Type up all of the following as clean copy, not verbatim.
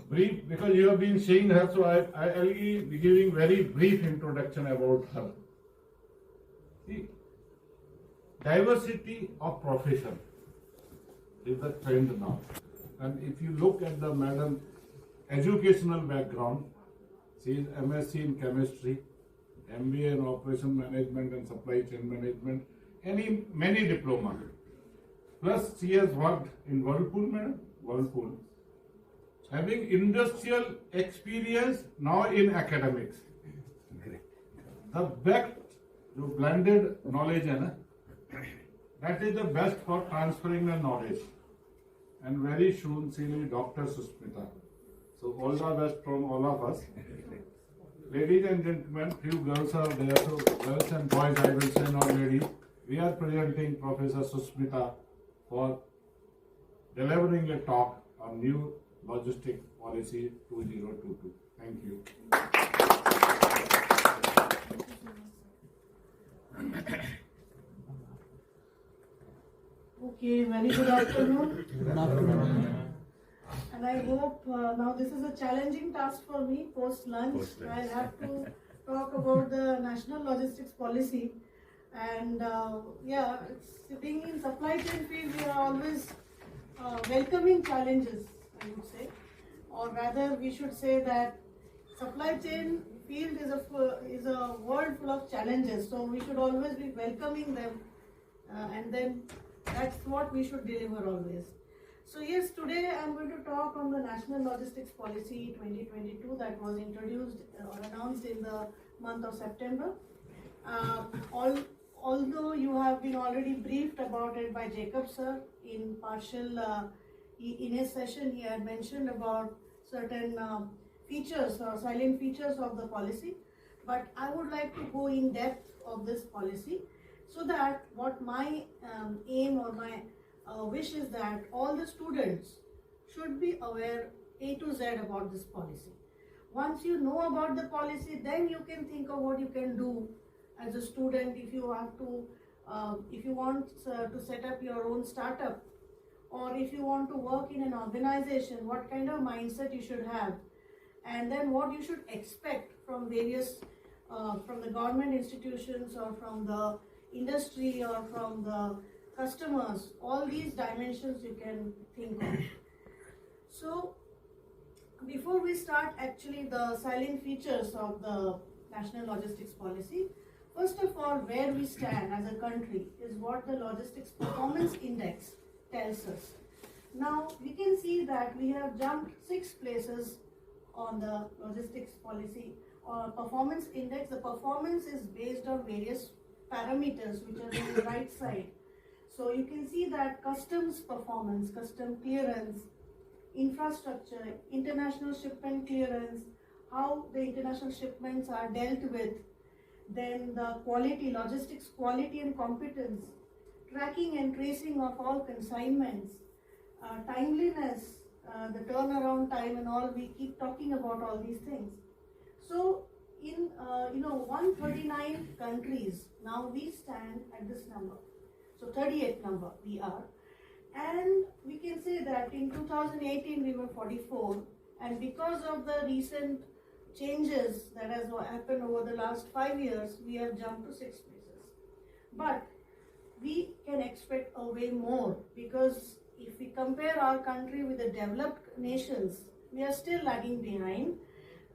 brief, because you have been seeing her, so I'll be giving very brief introduction about her. See, diversity of profession is the trend now. And if you look at the madam educational background, she is MSc in chemistry, MBA in operation management and supply chain management, and many diploma. Plus she has worked in Whirlpool, having industrial experience now in academics. The best blended knowledge, that is the best for transferring the knowledge. And very soon she will be Dr. Sushmita. So all the best from all of us. Ladies and gentlemen, few girls are there, so girls and boys I will say, not ladies. We are presenting Professor Sushmita for delivering a talk on new logistic policy 2022. Thank you. Okay, very good afternoon. Good afternoon. And I hope now this is a challenging task for me post-lunch. I'll have to talk about the national logistics policy. And being in supply chain field, we are always welcoming challenges, I would say. Or rather, we should say that supply chain field is a world full of challenges. So we should always be welcoming them, and then that's what we should deliver always. So yes, today I'm going to talk on the National Logistics Policy 2022 that was introduced or announced in the month of September. Although you have been already briefed about it by Jacob sir in partial in his session, he had mentioned about certain features or silent features of the policy, but I would like to go in depth of this policy, so that what my aim or my wish is that all the students should be aware A to Z about this policy. Once you know about the policy, then you can think of what you can do as a student if you have to, if you want to set up your own startup, or if you want to work in an organization, what kind of mindset you should have, and then what you should expect from various, from the government institutions or from the industry or from the customers. All these dimensions you can think of. So before we start actually the silent features of the National Logistics Policy, first of all, where we stand as a country is what the Logistics Performance Index tells us. Now we can see that we have jumped 6 places on the Logistics Policy or Performance Index. The performance is based on various parameters which are on the right side. So you can see that customs performance, custom clearance, infrastructure, international shipment clearance, how the international shipments are dealt with, then the quality, logistics quality and competence, tracking and tracing of all consignments, timeliness, the turnaround time and all, we keep talking about all these things. So in 139 countries, now we stand at this number. So 38th number we are, and we can say that in 2018 we were 44, and because of the recent changes that has happened over the last 5 years, we have jumped to 6 places. But we can expect a way more, because if we compare our country with the developed nations, we are still lagging behind.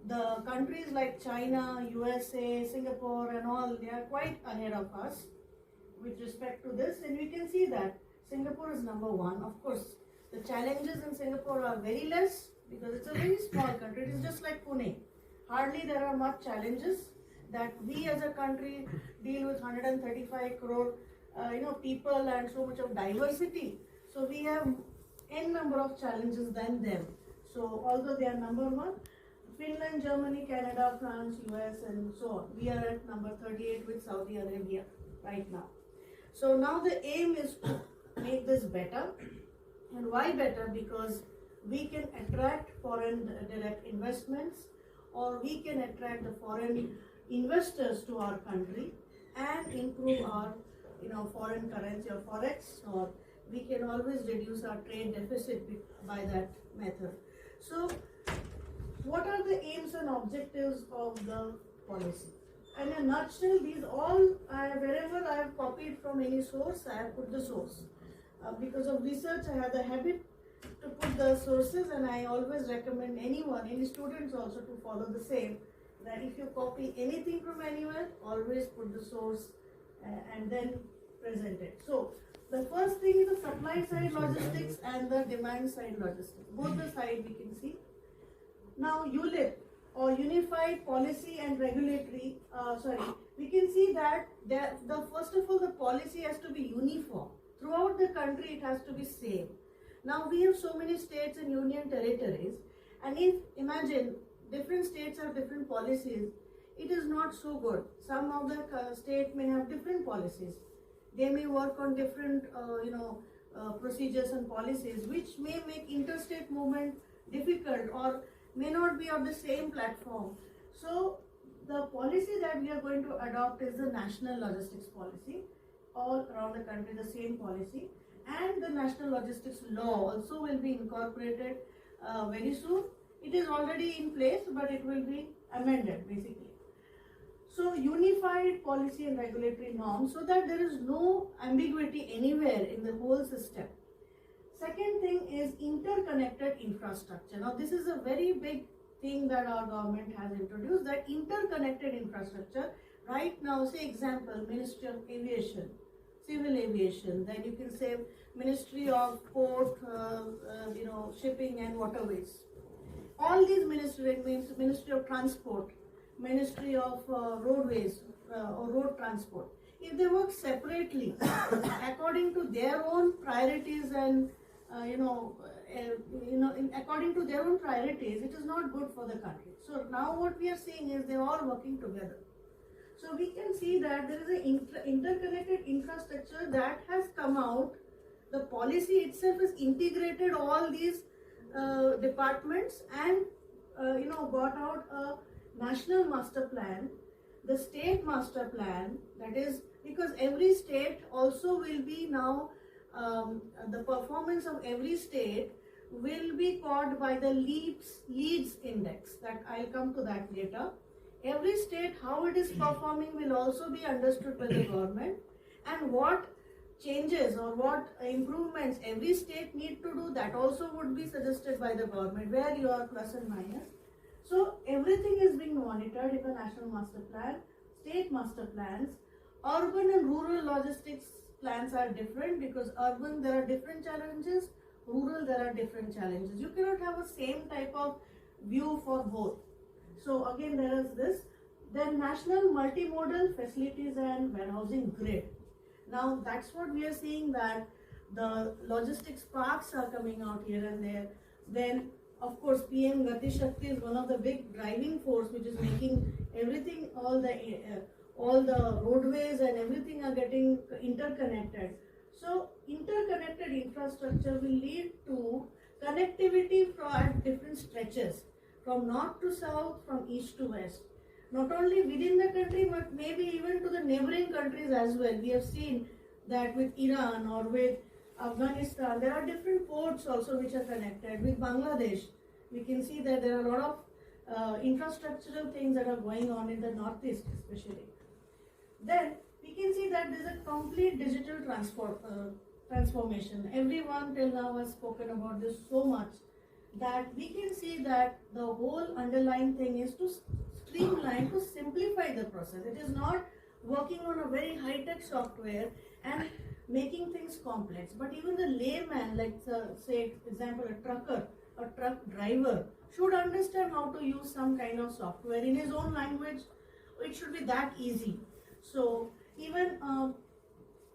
The countries like China, USA, Singapore and all, they are quite ahead of us with respect to this, and we can see that Singapore is number 1. Of course, the challenges in Singapore are very less because it's a very small country. It is just like Pune. Hardly there are much challenges that we as a country deal with 135 crore people and so much of diversity. So we have n number of challenges than them. So although they are number 1, Finland, Germany, Canada, France, US and so on, we are at number 38 with Saudi Arabia right now. So now the aim is to make this better. And why better? Because we can attract foreign direct investments, or we can attract the foreign investors to our country and improve our foreign currency or forex, or we can always reduce our trade deficit by that method. So what are the aims and objectives of the policy? In a nutshell, these all, wherever I have copied from any source, I have put the source. Because of research, I have the habit to put the sources, and I always recommend anyone, any students also, to follow the same, that if you copy anything from anywhere, always put the source and then present it. So the first thing is the supply side logistics and the demand side logistics. Both the side we can see. Now ULIP, or Unified Policy and Regulatory, we can see that first of all, the policy has to be uniform. Throughout the country, it has to be same. Now we have so many states and union territories, and if imagine different states have different policies, it is not so good. Some of the state may have different policies. They may work on different procedures and policies, which may make interstate movement difficult or may not be on the same platform. So the policy that we are going to adopt is the national logistics policy, all around the country the same policy, and the national logistics law also will be incorporated very soon. It is already in place, but it will be amended basically. So unified policy and regulatory norms, so that there is no ambiguity anywhere in the whole system. Second thing is interconnected infrastructure. Now this is a very big thing that our government has introduced, that interconnected infrastructure. Right now, say example, Ministry of Aviation, Civil Aviation, then you can say Ministry of Port, Shipping and Waterways. All these ministries, means Ministry of Transport, Ministry of Roadways or Road Transport, if they work separately according to their own priorities and according to their own priorities, it is not good for the country. So now what we are seeing is they are all working together. So we can see that there is an interconnected infrastructure that has come out. The policy itself is integrated all these departments and got out a national master plan, the state master plan, that is because every state also will be now the performance of every state will be caught by the leads index, that I'll come to that later. Every state, how it is performing will also be understood by the government, and what changes or what improvements every state need to do, that also would be suggested by the government, where you are plus and minus. So everything is being monitored in the national master plan, state master plans. Urban and rural logistics plans are different, because urban there are different challenges, rural there are different challenges. You cannot have a same type of view for both. So again there is this. Then national multimodal facilities and warehousing grid. Now that's what we are seeing, that the logistics parks are coming out here and there. Then of course PM Gati Shakti is one of the big driving force which is making everything, all the roadways and everything are getting interconnected. So interconnected infrastructure will lead to connectivity at different stretches, from north to south, from east to west. Not only within the country, but maybe even to the neighboring countries as well. We have seen that with Iran or with Afghanistan, there are different ports also which are connected. With Bangladesh, we can see that there are a lot of infrastructural things that are going on in the northeast especially. Then we can see that there is a complete digital transformation. Everyone till now has spoken about this so much, that we can see that the whole underlying thing is to streamline, to simplify the process. It is not working on a very high-tech software and making things complex. But even the layman, like say example a trucker, a truck driver, should understand how to use some kind of software in his own language. It should be that easy. So even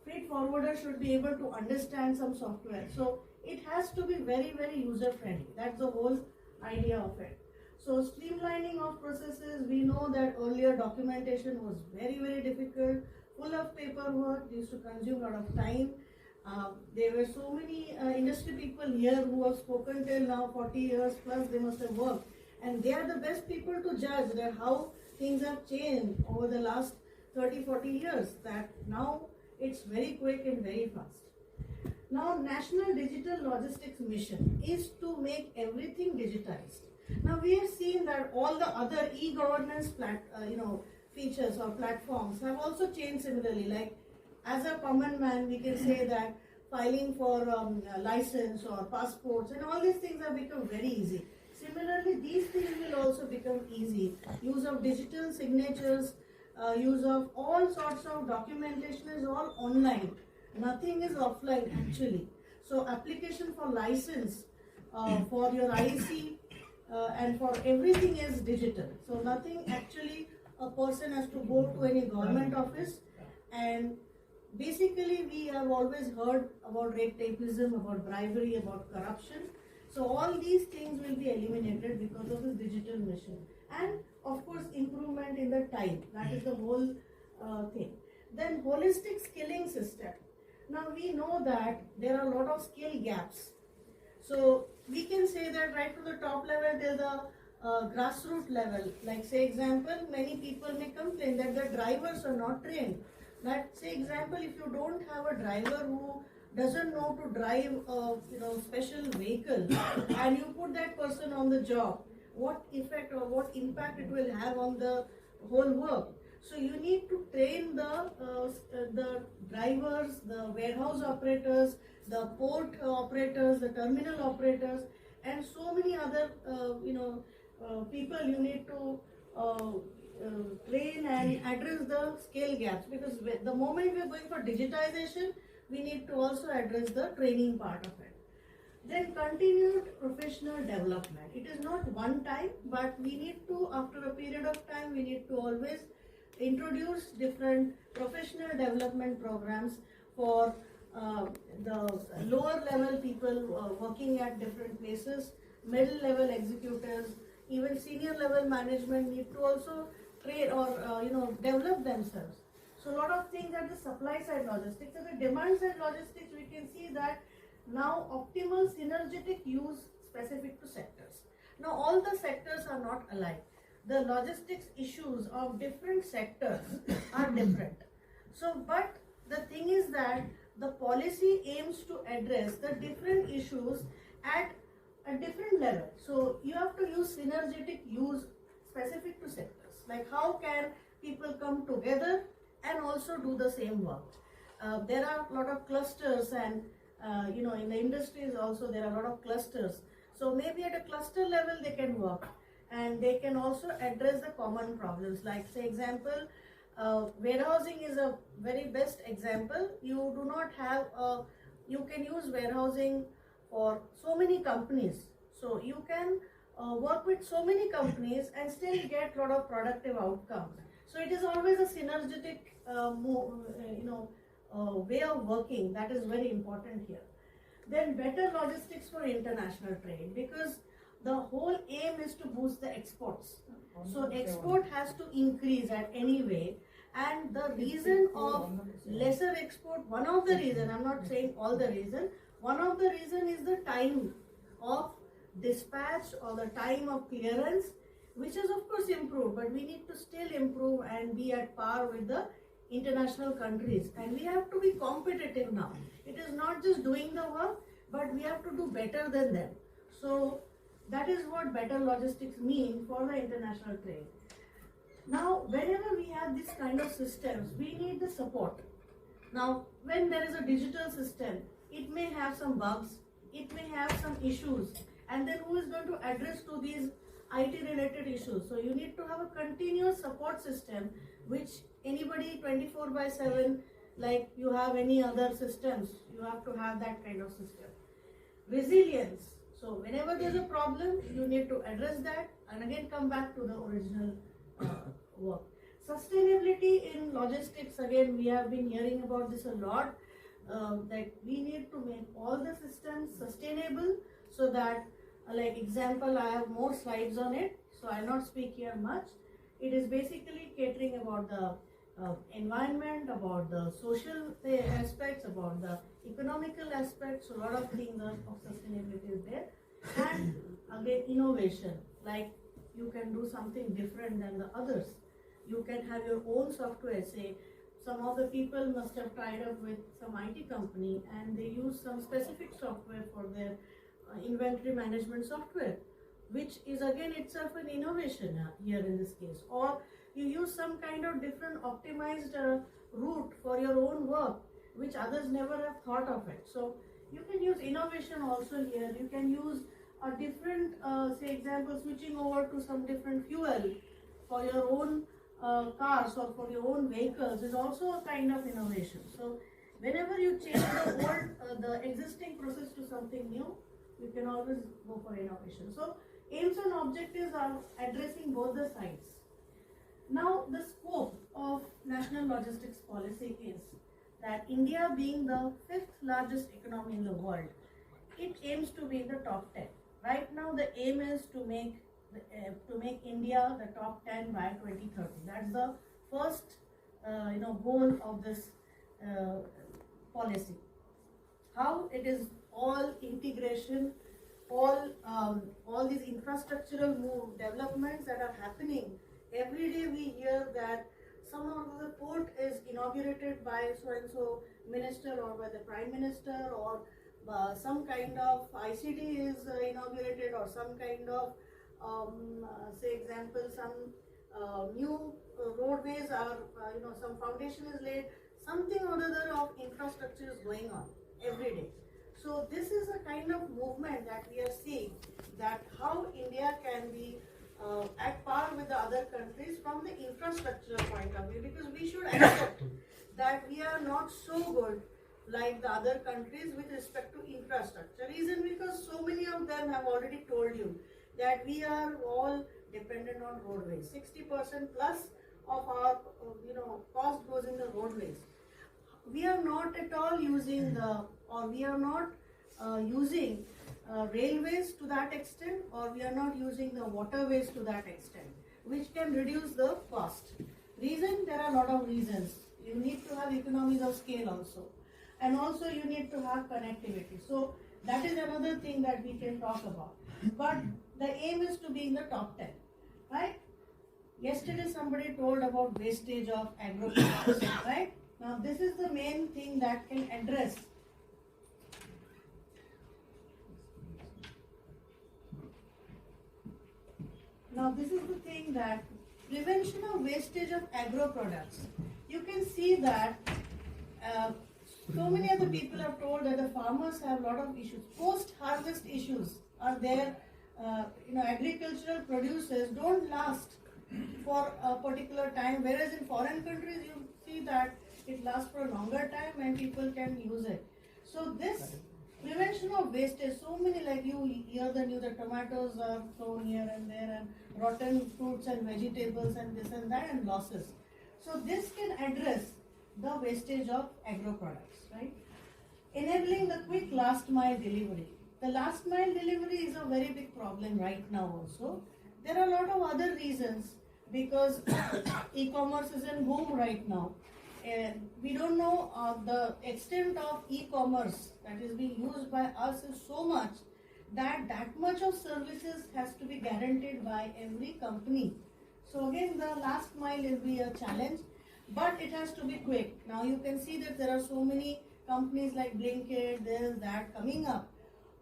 freight forwarder should be able to understand some software. So it has to be very, very user friendly. That's the whole idea of it. So streamlining of processes, we know that earlier documentation was very, very difficult, full of paperwork, used to consume a lot of time. There were so many industry people here who have spoken till now 40 years plus, they must have worked. And they are the best people to judge that how things have changed over the last 30-40 years, that now it's very quick and very fast. Now National Digital Logistics Mission is to make everything digitized. Now we have seen that all the other e-governance features or platforms have also changed similarly. Like as a common man, we can say that filing for license or passports and all these things have become very easy. Similarly, these things will also become easy. Use of digital signatures, use of all sorts of documentation is all online. Nothing is offline actually. So application for license, for your IC, and for everything is digital. So nothing actually a person has to go to any government office. And basically we have always heard about red tapeism, about bribery, about corruption. So all these things will be eliminated because of this digital mission. And of course improvement in the time, that is the whole thing. Then holistic skilling system. Now we know that there are a lot of skill gaps. So we can say that right to the top level there's a grassroots level. Like say example, many people may complain that the drivers are not trained. That say example, if you don't have a driver who doesn't know to drive a special vehicle and you put that person on the job, what effect or what impact it will have on the whole work. So you need to train the drivers, the warehouse operators, the port operators, the terminal operators, and so many other people you need to train and address the skill gaps, because the moment we are going for digitization, we need to also address the training part of it. Then continued professional development. It is not one time, but we need to, after a period of time, we need to always introduce different professional development programs for the lower level people working at different places, middle level executives, even senior level management need to also train or develop themselves. So a lot of things at the supply side logistics. At the demand side logistics, we can see that now optimal synergetic use specific to sectors. Now all the sectors are not alike. The logistics issues of different sectors are different. So, but the thing is that the policy aims to address the different issues at a different level. So you have to use synergetic use specific to sectors. Like how can people come together and also do the same work? There are a lot of clusters, and in the industries also there are a lot of clusters. So maybe at a cluster level they can work, and they can also address the common problems. Like say example, warehousing is a very best example. You do not have you can use warehousing for so many companies. So you can work with so many companies and still get a lot of productive outcomes. So it is always a synergetic way of working. That is very important here. Then better logistics for international trade, because the whole aim is to boost the exports. So export has to increase at any way, and the reason of lesser export, one of the reason, I'm not saying all the reason, one of the reason is the time of dispatch or the time of clearance, which is of course improved, but we need to still improve and be at par with the international countries, and we have to be competitive now. It is not just doing the work, but we have to do better than them. So that is what better logistics mean for the international trade. Now, whenever we have this kind of systems, we need the support. Now, when there is a digital system, it may have some bugs, it may have some issues, and then who is going to address to these IT related issues? So you need to have a continuous support system, which anybody 24/7, like you have any other systems, you have to have that kind of system. Resilience. So whenever there's a problem, you need to address that and again come back to the original work. Sustainability in logistics, again we have been hearing about this a lot, that we need to make all the systems sustainable, so that like example, I have more slides on it, so I'll not speak here much. It is basically catering about the environment, about the social aspects, about the economical aspects. So a lot of things of sustainability is there. And again, innovation, like you can do something different than the others. You can have your own software. Say some of the people must have tied up with some IT company and they use some specific software for their inventory management software. which is again itself an innovation here in this case. Or you use some kind of different optimized route for your own work, which others never have thought of it. So you can use innovation also here. You can use a different, say example, switching over to some different fuel for your own cars or for your own vehicles is also a kind of innovation. So whenever you change the old, the existing process to something new, you can always go for innovation. So aims and objectives are addressing both the sides. Now the scope of National Logistics Policy is that India being the 5th largest economy in the world, it aims to be in the top 10. Right now the aim is to make India the top 10 by 2030. That's the first goal of this policy. How it is all integration, all these infrastructural developments that are happening. Every day we hear that some of the port is inaugurated by so and so minister or by the prime minister, or some kind of ICT is inaugurated, or some kind of say example, some new roadways are some foundation is laid, something or other of infrastructure is going on every day. So this is a kind of movement that we are seeing, that how India can be at par with the other countries from the infrastructural point of view, because we should accept that we are not so good like the other countries with respect to infrastructure. Reason because so many of them have already told you that we are all dependent on roadways. 60% plus of our cost goes in the roadways. We are not at all using using railways to that extent, or we are not using the waterways to that extent, which can reduce the cost. Reason, there are a lot of reasons. You need to have economies of scale also, and also you need to have connectivity. So that is another thing that we can talk about. But the aim is to be in the top 10, right? Yesterday somebody told about wastage of agro products, right? Now this is the main thing that can address. Now this is the thing, that prevention of wastage of agro products. You can see that so many other people have told that the farmers have a lot of issues. Post-harvest issues are there. Agricultural produces don't last for a particular time, whereas in foreign countries you see that it lasts for a longer time and people can use it. So this prevention of wastage, so many, like you hear the news, the tomatoes are thrown here and there, and rotten fruits and vegetables and this and that, and losses. So this can address the wastage of agro products, right? Enabling the quick last mile delivery. The last mile delivery is a very big problem right now also. There are a lot of other reasons, because e-commerce is in boom right now. We don't know the extent of e-commerce that is being used by us is so much that much of services has to be guaranteed by every company. So again, the last mile will be a challenge, but it has to be quick. Now you can see that there are so many companies like Blinkit, this, that coming up,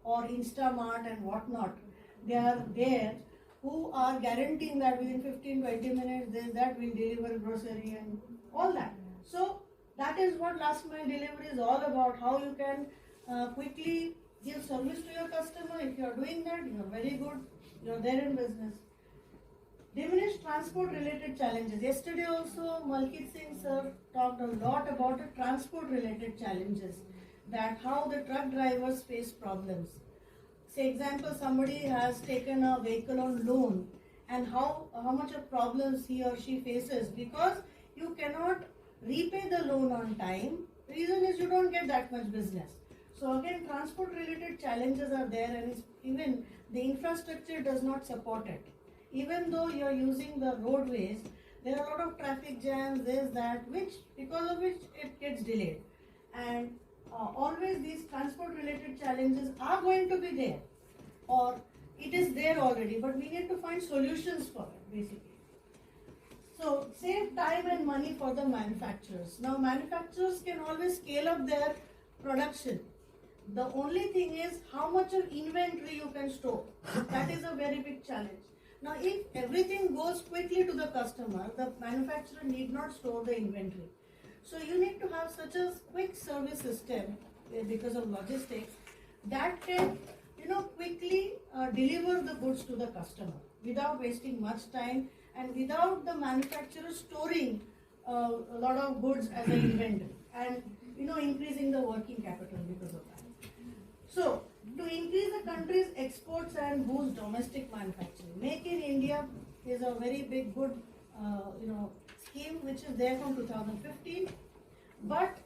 or Instamart and whatnot. They are there who are guaranteeing that within 15-20 minutes this, that will deliver grocery and all that. So that is what last mile delivery is all about, how you can quickly give service to your customer. If you are doing that, you are very good, you are there in business. Diminish transport related challenges. Yesterday also Malkit Singh sir talked a lot about the transport related challenges, that how the truck drivers face problems. Say example, somebody has taken a vehicle on loan, and how much of problems he or she faces because you cannot repay the loan on time. Reason is you don't get that much business. So again, transport related challenges are there, and even the infrastructure does not support it. Even though you are using the roadways, there are a lot of traffic jams, this, that, because of which it gets delayed. And always these transport related challenges are going to be there, or it is there already, but we need to find solutions for it basically. So save time and money for the manufacturers. Now manufacturers can always scale up their production, The only thing is how much of inventory you can store. That is a very big challenge. Now, if everything goes quickly to the customer, the manufacturer need not store the inventory. So you need to have such a quick service system because of logistics that can, quickly deliver the goods to the customer without wasting much time and without the manufacturer storing a lot of goods as an inventory and, increasing the working capital because of that. So, to increase the country's exports and boost domestic manufacturing, Make in India is a very big, good, scheme which is there from 2015. But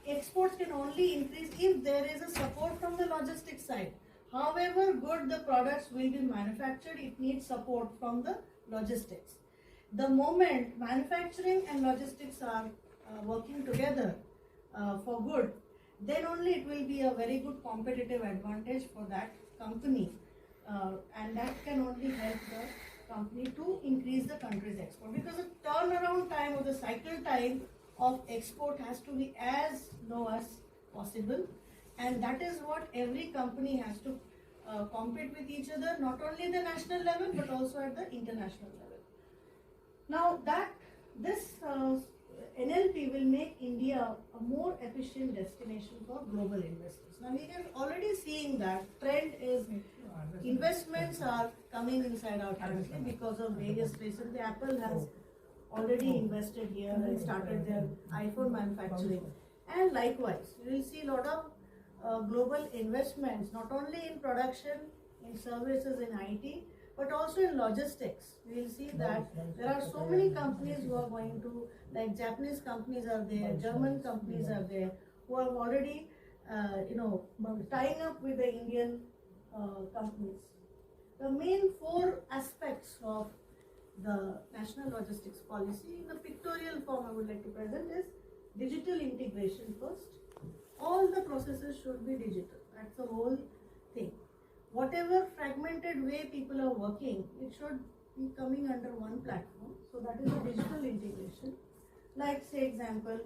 exports can only increase if there is a support from the logistics side. However good the products will be manufactured, it needs support from the logistics. The moment manufacturing and logistics are working together for good, then only it will be a very good competitive advantage for that company, and that can only help the company to increase the country's export, because the turnaround time or the cycle time of export has to be as low as possible, and that is what every company has to compete with each other, not only at the national level but also at the international level. Now this NLP will make India a more efficient destination for global investors. Now we are already seeing that trend is investments are coming inside our country because of various reasons. Apple has already invested here and started their iPhone manufacturing, and likewise we will see a lot of global investments not only in production, in services, in IT, but also in logistics. We will see that there are so many companies who are going to, like Japanese companies are there, German companies are there, who have already, tying up with the Indian companies. The main four aspects of the National Logistics Policy, in the pictorial form I would like to present, is digital integration first. All the processes should be digital. That's the whole thing. Whatever fragmented way people are working, it should be coming under one platform. So that is a digital integration. Like, say, example,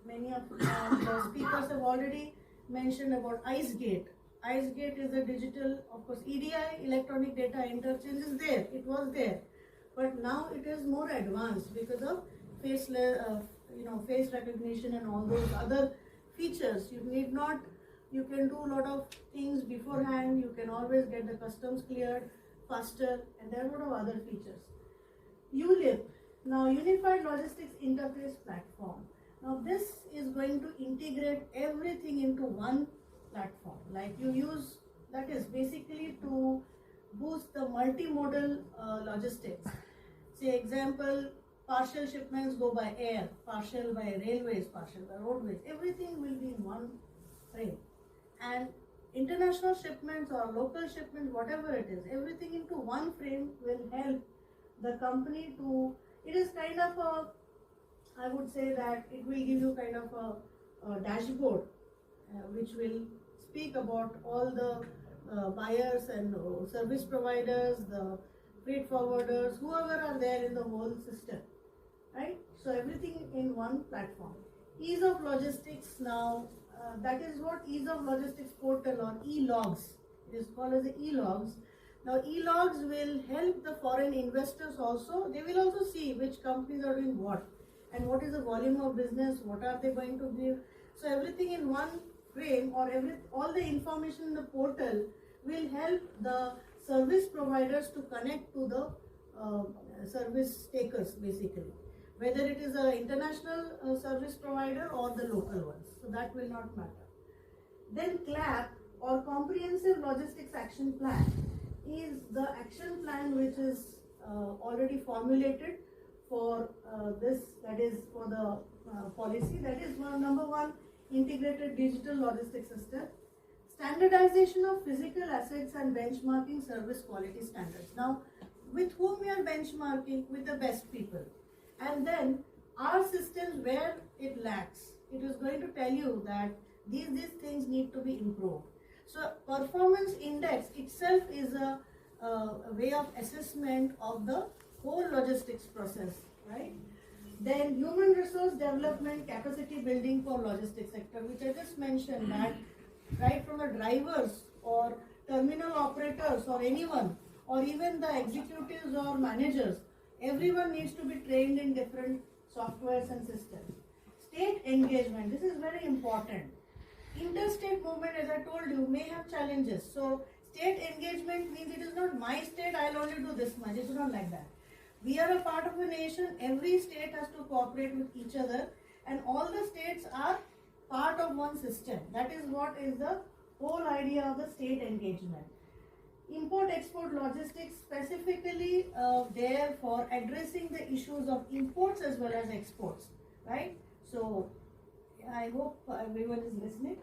many of the speakers have already mentioned about IceGate. IceGate is a digital, of course, EDI, electronic data interchange, is there. It was there, but now it is more advanced because of face recognition and all those other features. You can do a lot of things beforehand. You can always get the customs cleared faster, and there are a lot of other features. ULIP, now Unified Logistics Interface Platform. Now this is going to integrate everything into one platform. Like you use, that is basically to boost the multimodal logistics. Say example, partial shipments go by air, partial by railways, partial by roadways. Everything will be in one frame. And international shipments or local shipments, whatever it is, everything into one frame will help the company to, it is kind of a, I would say that it will give you kind of a dashboard which will speak about all the buyers and service providers, the freight forwarders, whoever are there in the whole system, right? So everything in one platform. Ease of logistics now, that is what Ease of Logistics Portal or e-logs, it is called as the e-logs. Now e-logs will help the foreign investors also. They will also see which companies are doing what and what is the volume of business, what are they going to give. So everything in one frame, or all the information in the portal will help the service providers to connect to the service takers basically, whether it is an international service provider or the local ones. So that will not matter. Then CLAP, or Comprehensive Logistics Action Plan, is the action plan which is already formulated for this, that is for the policy. That is number one, integrated digital logistics system, standardization of physical assets and benchmarking service quality standards. Now, with whom we are benchmarking? With the best people. And then our systems where it lacks, it is going to tell you that these things need to be improved. So performance index itself is a way of assessment of the whole logistics process, right? Then human resource development, capacity building for logistics sector, which I just mentioned, that right from the drivers or terminal operators or anyone, or even the executives or managers, everyone needs to be trained in different softwares and systems. State engagement, this is very important. Interstate movement, as I told you, may have challenges. So state engagement means it is not my state, I'll only do this much. It's not like that. We are a part of a nation, every state has to cooperate with each other, and all the states are part of one system. That is what is the whole idea of the state engagement. Import-export logistics specifically there for addressing the issues of imports as well as exports, right? So I hope everyone is listening.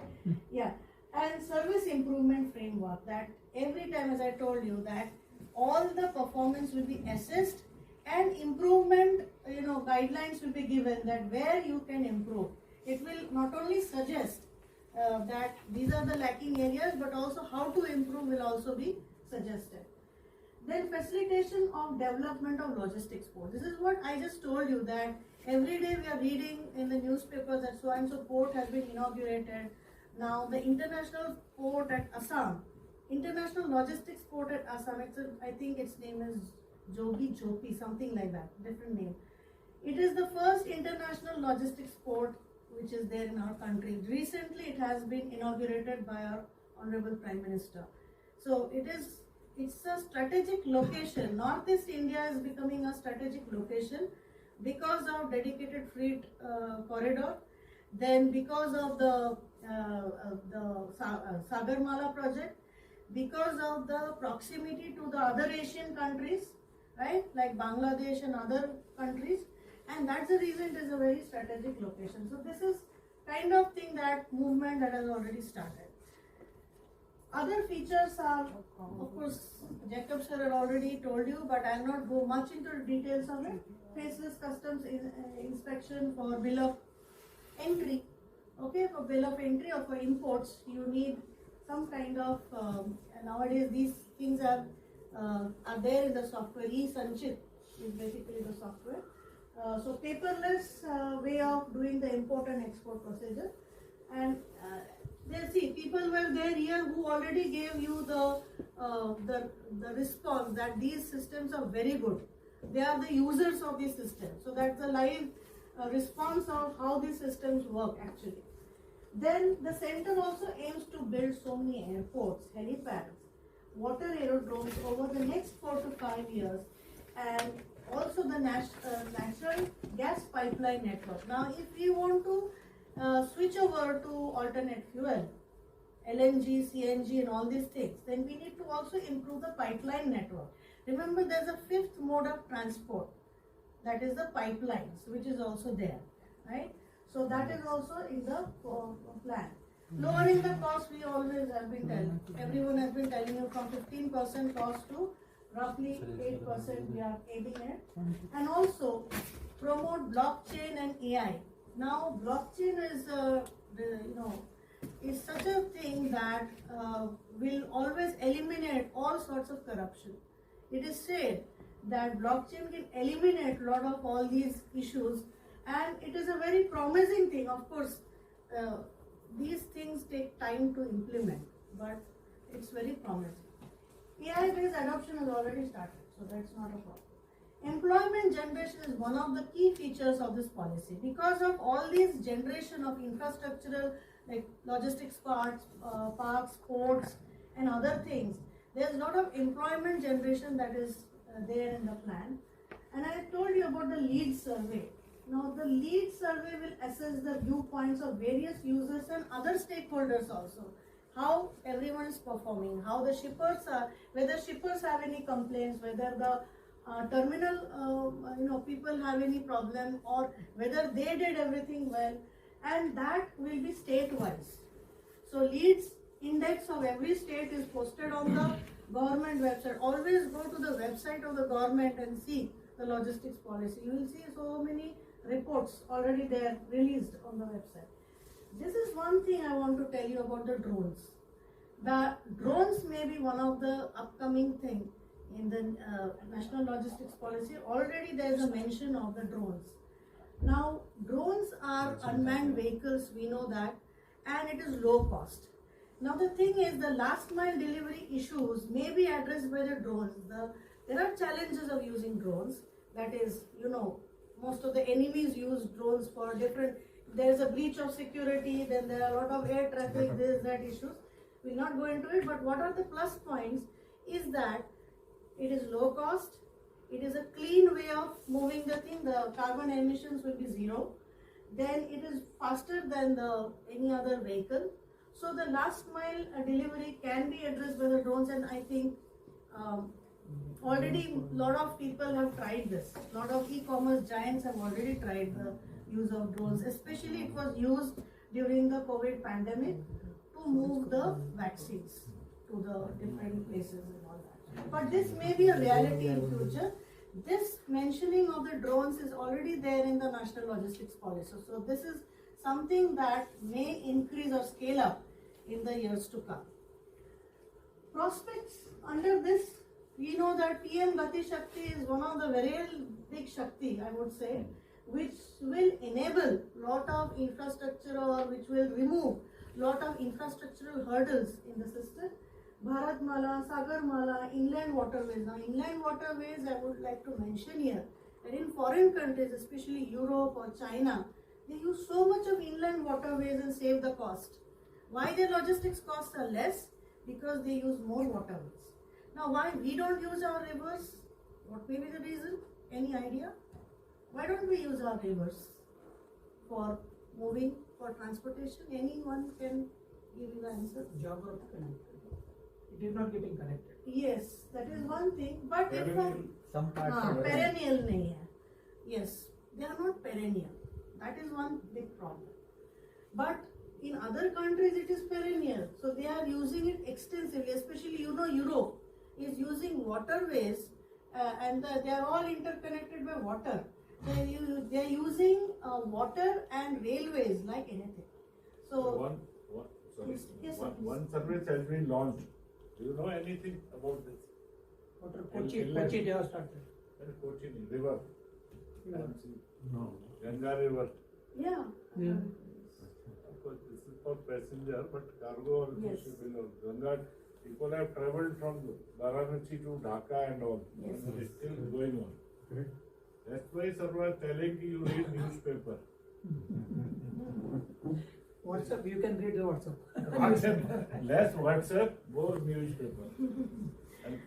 Yeah, and service improvement framework, that every time, as I told you, that all the performance will be assessed and improvement, guidelines will be given that where you can improve. It will not only suggest that these are the lacking areas, but also how to improve will also be suggested. Then facilitation of development of logistics port. This is what I just told you, that every day we are reading in the newspapers that so and so port has been inaugurated. Now the international port at Assam, international logistics port at Assam, I think its name is Jopi, something like that, different name. It is the first international logistics port which is there in our country. Recently it has been inaugurated by our Honorable Prime Minister. So it's a strategic location. Northeast India is becoming a strategic location because of dedicated freight corridor, then because of the Sagarmala project, because of the proximity to the other Asian countries, right, like Bangladesh and other countries, and that's the reason it is a very strategic location. So this is kind of thing, that movement that has already started. Other features are, of course, Jacob sir had already told you, but I'll not go much into the details of it. Faceless customs inspection for bill of entry. Okay, for bill of entry or for imports, you need some kind of, nowadays these things are there in the software. E-Sanchit is basically the software. So paperless way of doing the import and export procedure. And people were there here who already gave you the response that these systems are very good. They are the users of these systems. So that's the live response of how these systems work actually. Then the center also aims to build so many airports, helipads, water aerodromes over the next 4 to 5 years, and also the natural gas pipeline network. Now, if we want to switch over to alternate fuel, LNG, CNG and all these things, then we need to also improve the pipeline network. Remember, there's a fifth mode of transport, that is the pipelines, which is also there, right? So that is also in the plan. Lowering the cost, we always have been telling, everyone has been telling you, from 15% cost to roughly 8% we are aiming at. And also promote blockchain and AI. Now blockchain is is such a thing that will always eliminate all sorts of corruption. It is said that blockchain will eliminate a lot of all these issues, and it is a very promising thing. Of course, these things take time to implement, but it's very promising. AI-based adoption has already started, so that's not a problem. Employment generation is one of the key features of this policy. Because of all these generation of infrastructural, like logistics parks, ports, and other things, there's a lot of employment generation that is there in the plan. And I told you about the lead survey. Now, the lead survey will assess the viewpoints of various users and other stakeholders also. How everyone is performing, how the shippers are, whether shippers have any complaints, whether the terminal people have any problem, or whether they did everything well, and that will be state-wise. So leads index of every state is posted on the government website. Always go to the website of the government and see the logistics policy. You will see so many reports already there released on the website. This is one thing I want to tell you about the drones. The drones may be one of the upcoming thing in the National Logistics Policy. Already there is a mention of the drones. Now, drones are unmanned vehicles, we know that, and it is low cost. Now the thing is, the last mile delivery issues may be addressed by the drones. There are challenges of using drones. That is, most of the enemies use drones for different. There is a breach of security. Then there are a lot of air traffic. This, that issues. We'll not go into it. But what are the plus points? Is that it is low cost. It is a clean way of moving the thing. The carbon emissions will be zero. Then it is faster than any other vehicle. So the last mile delivery can be addressed by the drones, and I think already a lot of people have tried this. A lot of e-commerce giants have already tried the use of drones. Especially it was used during the COVID pandemic to move the vaccines to the different places and all that. But this may be a reality in future. This mentioning of the drones is already there in the National Logistics Policy. So this is something that may increase or scale up in the years to come. Prospects under this, we know that PM Gati Shakti is one of the very big Shakti, I would say, which will enable lot of infrastructure or which will remove lot of infrastructural hurdles in the system. Bharat Mala, Sagar Mala, inland waterways. Now, inland waterways, I would like to mention here that in foreign countries, especially Europe or China, they use so much of inland waterways and save the cost. Why their logistics costs are less? Because they use more waterways. Now, why we don't use our rivers? What may be the reason? Any idea? Why don't we use our rivers for moving, for transportation? Anyone can give you the answer? Geography connected. It is not getting connected. Yes, that is one thing. But if Some parts are perennial nahi hai. Yes, they are not perennial. That is one big problem. But in other countries it is perennial. So they are using it extensively, especially Europe is using waterways and they are all interconnected by water. They are using water and railways like anything. So one service has been launched. Do you know anything about this? Kochi they have started. Kochi river. No. Ganga river. yeah. Of course, this is for passenger, but cargo also Yes. shipping of Ganga. People have travelled from Varanasi to Dhaka and all. Yes. It is still going on. That's why sir was telling you read newspaper. WhatsApp, you can read the WhatsApp. WhatsApp, less WhatsApp, more newspaper. And